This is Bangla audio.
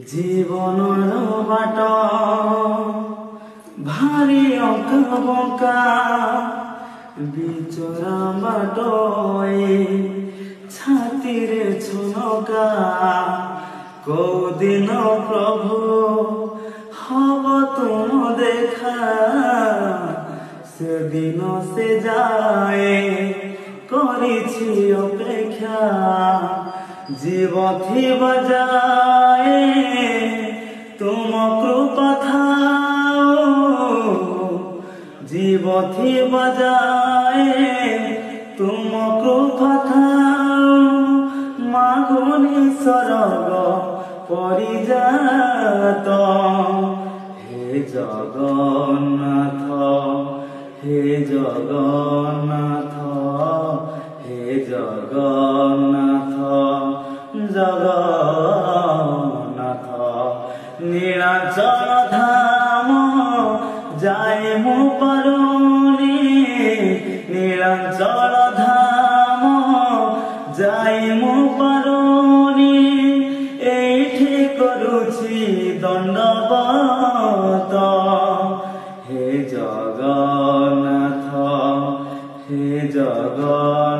জীবনের বাট ভারী অঙ্কা বঙ্কা বিচরা বাট ছাতিরে ছনকা কোদিন প্রভু হব তুম দেখা সেদিন সে যায় করেছি অপেক্ষা জীব থিব যায় তুম কৃপা থাও জীব থিব যায় তুম কৃপা থাও মাগুনি স্বর্গ পরিজাত হে জগন্নাথ হে জগন্নাথ হে জগন্নাথ জগন্নাথ নীলাচল ধাম যায় মু পারুনি নীলাচল ধাম যায় মু পারুনি এইঠি করুছি দণ্ডবত হে জগন্নাথ হে জগন্নাথ।